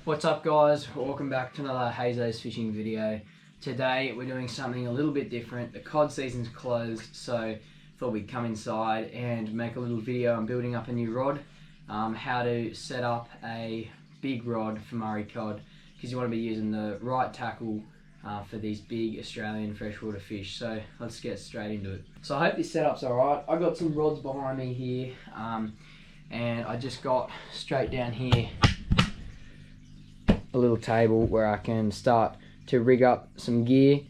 What's up guys, welcome back to another Hazo's fishing video. Today we're doing something a little bit different. The cod season's closed, so thought we'd come inside and make a little video on building up a new rod. How to set up a big rod for Murray cod, because you want to be using the right tackle for these big Australian freshwater fish. So let's get straight into it. So I hope this setup's alright. I've got some rods behind me here, and I just got straight down here a little table where I can start to rig up some gear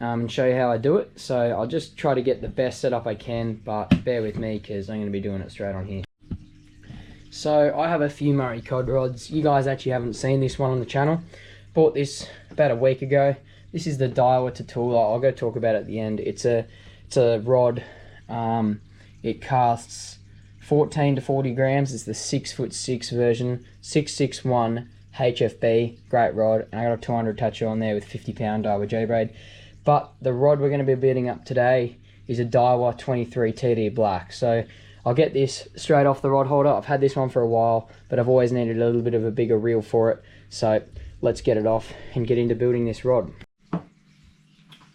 and show you how I do it. So I'll just try to get the best setup I can, but bear with me because I'm going to be doing it straight on here. So I have a few Murray cod rods. You guys actually haven't seen this one on the channel. Bought this about a week ago. This is the Daiwa Tatula. I'll go talk about it at the end. It's a rod. It casts 14 to 40 grams. It's the 6'6" version, 661 HFB, great rod, and I got a 200 toucher on there with 50-pound Daiwa J-braid. But the rod we're going to be building up today is a Daiwa 23 TD Black. So I'll get this straight off the rod holder. I've had this one for a while, but I've always needed a little bit of a bigger reel for it. So let's get it off and get into building this rod.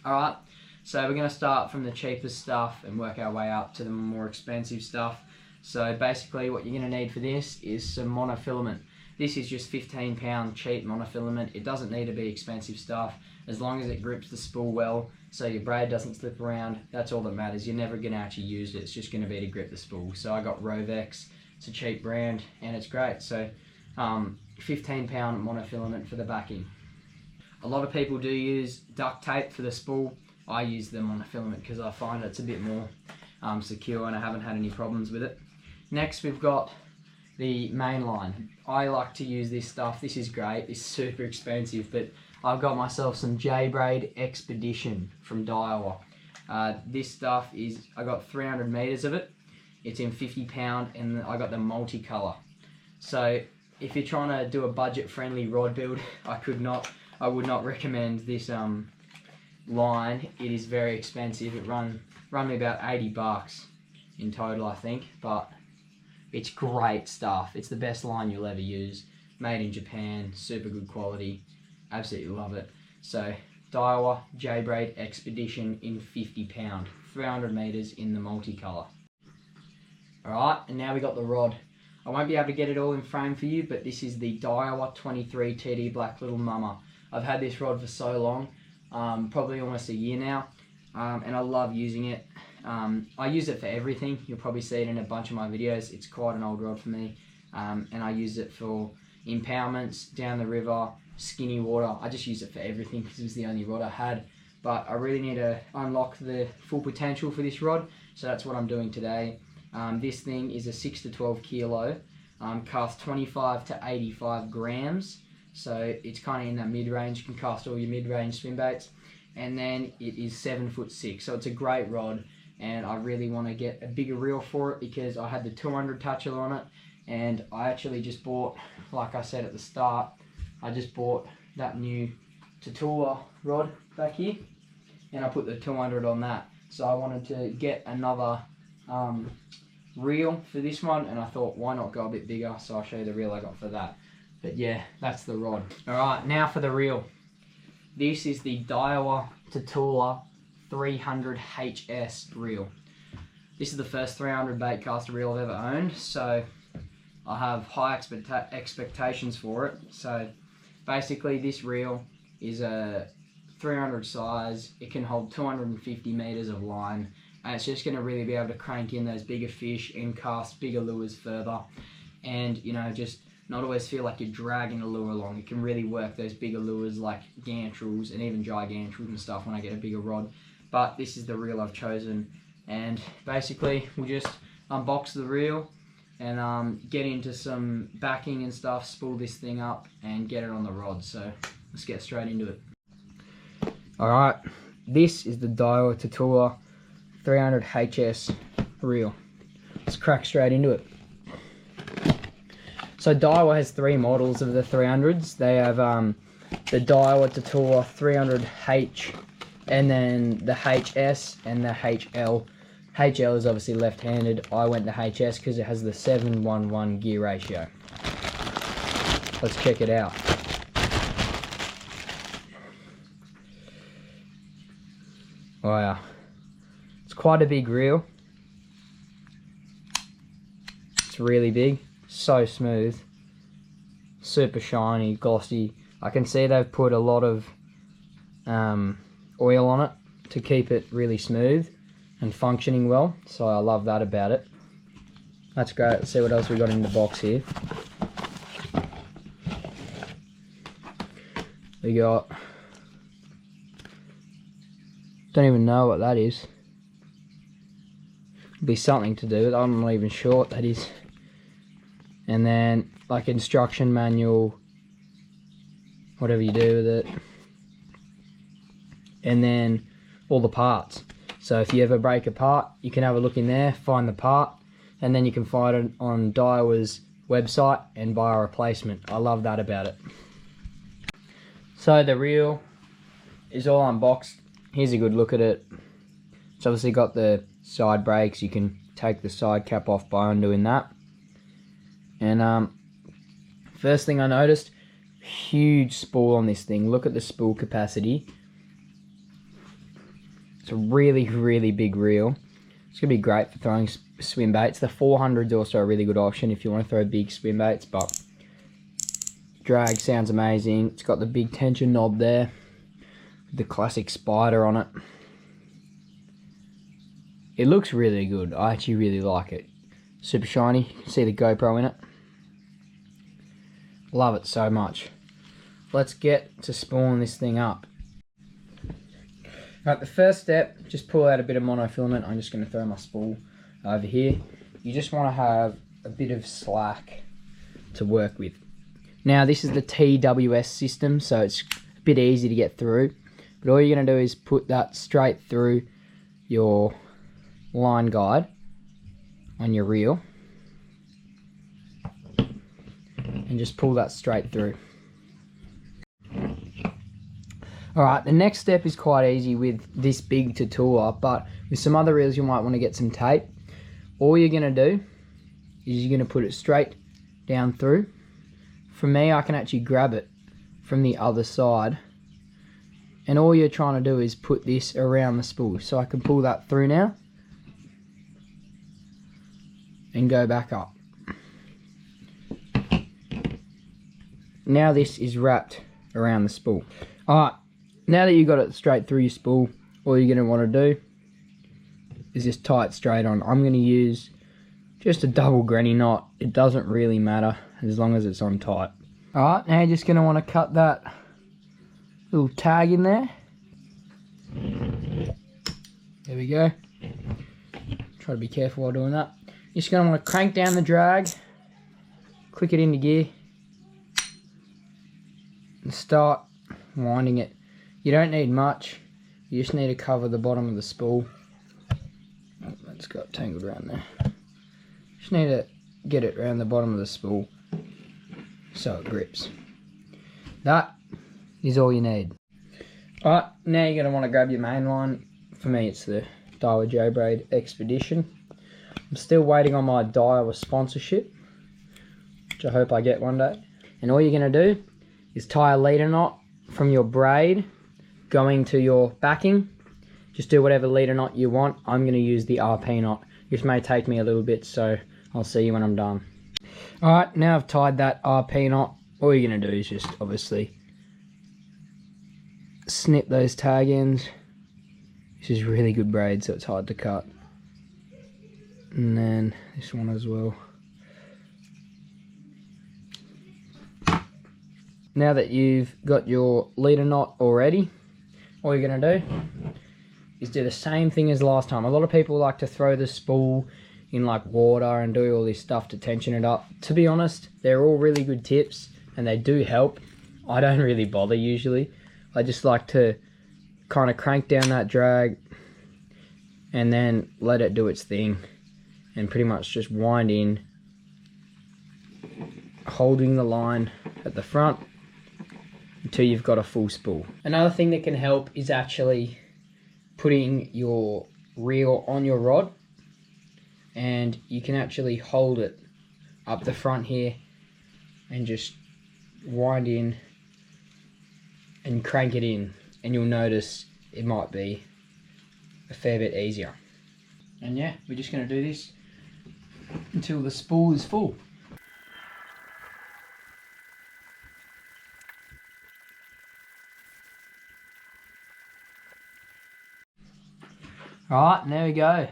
Alright, so we're going to start from the cheapest stuff and work our way up to the more expensive stuff. So basically what you're going to need for this is some monofilament. This is just 15-pound cheap monofilament. It doesn't need to be expensive stuff. As long as it grips the spool well, so your braid doesn't slip around, that's all that matters. You're never going to actually use it. It's just going to be to grip the spool. So I got Rovex. It's a cheap brand and it's great. So 15-pound monofilament for the backing. A lot of people do use duct tape for the spool. I use the monofilament because I find it's a bit more secure and I haven't had any problems with it. Next we've got the main line. I like to use this stuff. This is great. It's super expensive, but I've got myself some J-braid Expedition from Daiwa. This stuff is, I got 300 meters of it. It's in 50-pound, and I got the multicolor. So if you're trying to do a budget-friendly rod build, I would not recommend this line. It is very expensive. It run me about 80 bucks in total, I think, but it's great stuff. It's the best line you'll ever use. Made in Japan, super good quality. Absolutely love it. So Daiwa J-braid Expedition in 50-pound, 300 meters in the multicolor. Alright, and now we got the rod. I won't be able to get it all in frame for you, but this is the Daiwa 23 TD Black Little Mama. I've had this rod for so long, probably almost a year now, and I love using it. I use it for everything. You'll probably see it in a bunch of my videos. It's quite an old rod for me, and I use it for impoundments, down the river, skinny water. I just use it for everything because it was the only rod I had, but I really need to unlock the full potential for this rod, so that's what I'm doing today. This thing is a 6 to 12 kilo, casts 25 to 85 grams, so it's kind of in that mid-range. You can cast all your mid-range swim baits, and then it is 7'6", so it's a great rod. And I really want to get a bigger reel for it because I had the 200 toucher on it, and I actually just bought, like I said at the start, I just bought that new Tatula rod back here, and I put the 200 on that. So I wanted to get another reel for this one, and I thought why not go a bit bigger, so I'll show you the reel I got for that. But yeah, that's the rod. Alright, now for the reel. This is the Daiwa Tatula 300 HS reel. This is the first 300 bait caster reel I've ever owned, so I have high expectations for it. So basically this reel is a 300 size. It can hold 250 meters of line, and it's just going to really be able to crank in those bigger fish and cast bigger lures further, and you know, just not always feel like you're dragging a lure along. It can really work those bigger lures like gantrels and even gigantrels and stuff when I get a bigger rod. But this is the reel I've chosen, and basically we'll just unbox the reel and get into some backing and stuff, spool this thing up and get it on the rod. So let's get straight into it. Alright, this is the Daiwa Tatula 300 HS reel. Let's crack straight into it. So Daiwa has three models of the 300s. They have the Daiwa Tatula 300H, and then the HS and the HL. HL is obviously left-handed. I went to HS because it has the 7:1:1 gear ratio. Let's check it out. Wow, it's quite a big reel. It's really big, so smooth, super shiny, glossy. I can see they've put a lot of oil on it to keep it really smooth and functioning well, so I love that about it. That's great. Let's see what else we got in the box here. We got, don't even know what that is. It'll be something to do with it. I'm not even sure what that is. And then like instruction manual, whatever you do with it. And then all the parts. So if you ever break a part, you can have a look in there, find the part, and then you can find it on Daiwa's website and buy a replacement. I love that about it. So the reel is all unboxed. Here's a good look at it. It's obviously got the side brakes. You can take the side cap off by undoing that. And first thing I noticed, huge spool on this thing. Look at the spool capacity. It's a really, really big reel. It's going to be great for throwing swim baits. The 400 is also a really good option if you want to throw big swim baits, but drag sounds amazing. It's got the big tension knob there, the classic spider on it. It looks really good. I actually really like it. Super shiny. You can see the GoPro in it. Love it so much. Let's get to spooling this thing up. Alright, the first step, just pull out a bit of monofilament. I'm just going to throw my spool over here. You just want to have a bit of slack to work with. Now this is the TWS system, so it's a bit easy to get through. But all you're going to do is put that straight through your line guide on your reel. And just pull that straight through. Alright, the next step is quite easy with this big to tool up, but with some other reels you might want to get some tape. All you're going to do is you're going to put it straight down through. For me, I can actually grab it from the other side, and all you're trying to do is put this around the spool. So I can pull that through now and go back up. Now this is wrapped around the spool. Alright, now that you've got it straight through your spool, all you're going to want to do is just tie it straight on. I'm going to use just a double granny knot. It doesn't really matter as long as it's on tight. Alright, now you're just going to want to cut that little tag in there. There we go. Try to be careful while doing that. You're just going to want to crank down the drag, click it into gear, and start winding it. You don't need much, you just need to cover the bottom of the spool. Oh, that's got tangled around there. Just need to get it around the bottom of the spool so it grips. That is all you need. Alright, now you're going to want to grab your main line. For me it's the Daiwa J-Braid Expedition. I'm still waiting on my Daiwa sponsorship, which I hope I get one day. And all you're going to do is tie a leader knot from your braid going to your backing. Just do whatever leader knot you want. I'm going to use the RP knot. This may take me a little bit, so I'll see you when I'm done. Alright, now I've tied that RP knot. All you're going to do is just obviously snip those tag ends. This is really good braid, so it's hard to cut. And then this one as well. Now that you've got your leader knot already, all you're going to do is do the same thing as last time. A lot of people like to throw the spool in like water and do all this stuff to tension it up. To be honest, they're all really good tips and they do help. I don't really bother usually. I just like to kind of crank down that drag and then let it do its thing and pretty much just wind in, holding the line at the front until you've got a full spool. Another thing that can help is actually putting your reel on your rod, and you can actually hold it up the front here and just wind in and crank it in, and you'll notice it might be a fair bit easier. And yeah, we're just going to do this until the spool is full. Alright, and there we go.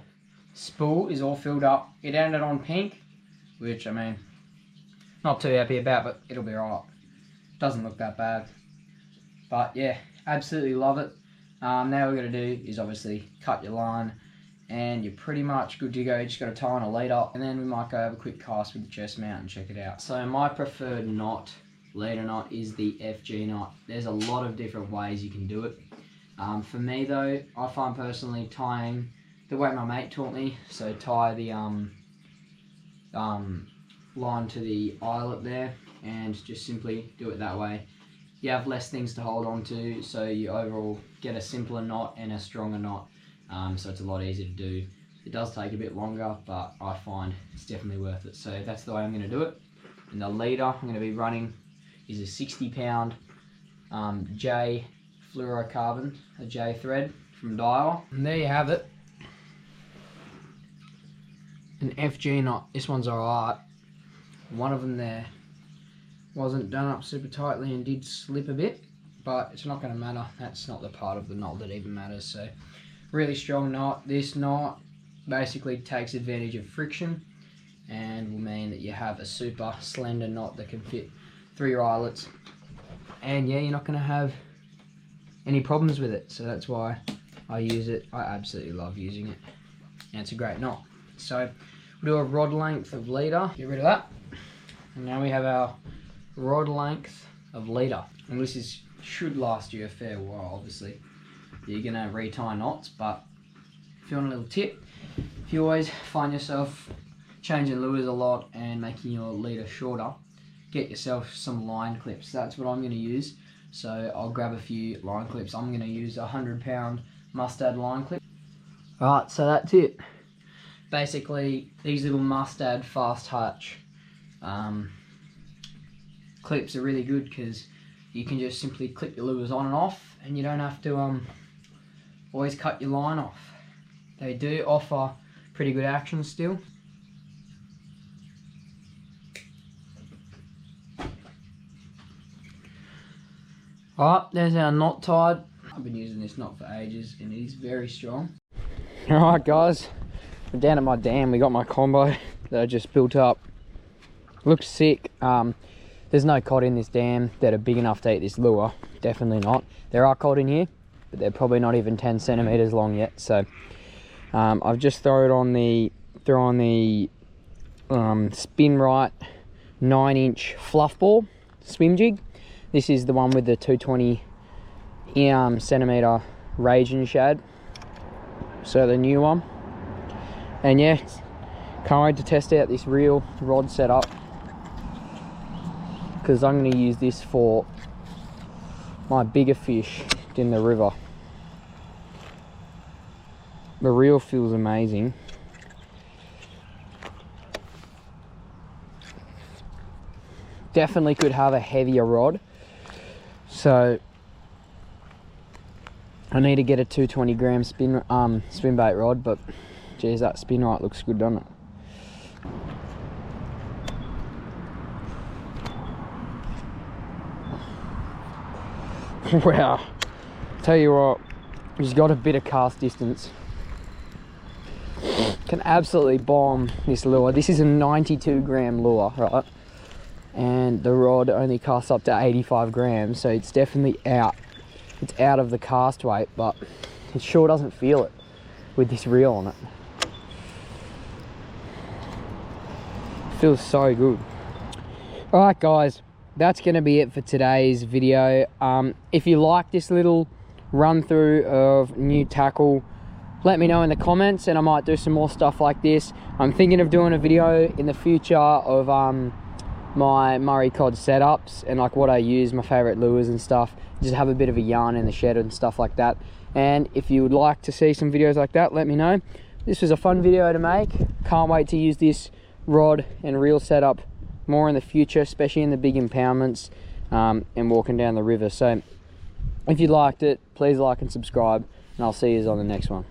Spool is all filled up. It ended on pink, which I mean, not too happy about, but it'll be alright. Doesn't look that bad. But yeah, absolutely love it. Now what we're going to do is obviously cut your line, and you're pretty much good to go. You just got to tie on a leader, and then we might go have a quick cast with the chest mount and check it out. So my preferred knot, leader knot, is the FG knot. There's a lot of different ways you can do it. For me though, I find personally tying the way my mate taught me, so tie the line to the eyelet there and just simply do it that way. You have less things to hold on to, so you overall get a simpler knot and a stronger knot, so it's a lot easier to do. It does take a bit longer, but I find it's definitely worth it. So that's the way I'm going to do it. And the leader I'm going to be running is a 60-pound J fluorocarbon, a J thread from Daiwa. And there you have it. An FG knot. This one's alright. One of them there wasn't done up super tightly and did slip a bit, but it's not going to matter. That's not the part of the knot that even matters. So really strong knot. This knot basically takes advantage of friction and will mean that you have a super slender knot that can fit through your eyelets, and yeah, you're not going to have any problems with it. So that's why I use it. I absolutely love using it, and it's a great knot. So we'll do a rod length of leader, get rid of that, and now we have our rod length of leader, and this should last you a fair while. Obviously you're gonna retie knots, but if you want a little tip, if you always find yourself changing lures a lot and making your leader shorter, get yourself some line clips. That's what I'm going to use. So I'll grab a few line clips. I'm going to use a 100-pound mustard line clip. Alright, so that's it. Basically, these little mustard fast hutch clips are really good because you can just simply clip your lures on and off, and you don't have to always cut your line off. They do offer pretty good action still. Alright, there's our knot tied. I've been using this knot for ages and it is very strong. Alright guys, we're down at my dam. We got my combo that I just built up. Looks sick. There's no cod in this dam that are big enough to eat this lure. Definitely not. There are cod in here, but they're probably not even 10 centimeters long yet. So I've just thrown on the spin right 9-inch fluff ball swim jig. This is the one with the 220 centimeter raging shad, so the new one. And yeah, can't wait to test out this reel rod setup, because I'm going to use this for my bigger fish in the river. The reel feels amazing. Definitely could have a heavier rod, so I need to get a 220 gram swim bait rod, but geez, that spin right looks good, doesn't it? Wow, tell you what, he's got a bit of cast distance. Can absolutely bomb this lure. This is a 92 gram lure, right? And the rod only casts up to 85 grams, so it's definitely out. It's out of the cast weight, but it sure doesn't feel it with this reel on it. Feels so good. Alright guys, that's going to be it for today's video. If you like this little run through of new tackle, let me know in the comments and I might do some more stuff like this. I'm thinking of doing a video in the future of my Murray cod setups and like what I use, my favorite lures and stuff. Just have a bit of a yarn in the shed and stuff like that. And if you would like to see some videos like that, let me know. This was a fun video to make. Can't wait to use this rod and reel setup more in the future, especially in the big impoundments and walking down the river. So if you liked it, please like and subscribe, and I'll see you on the next one.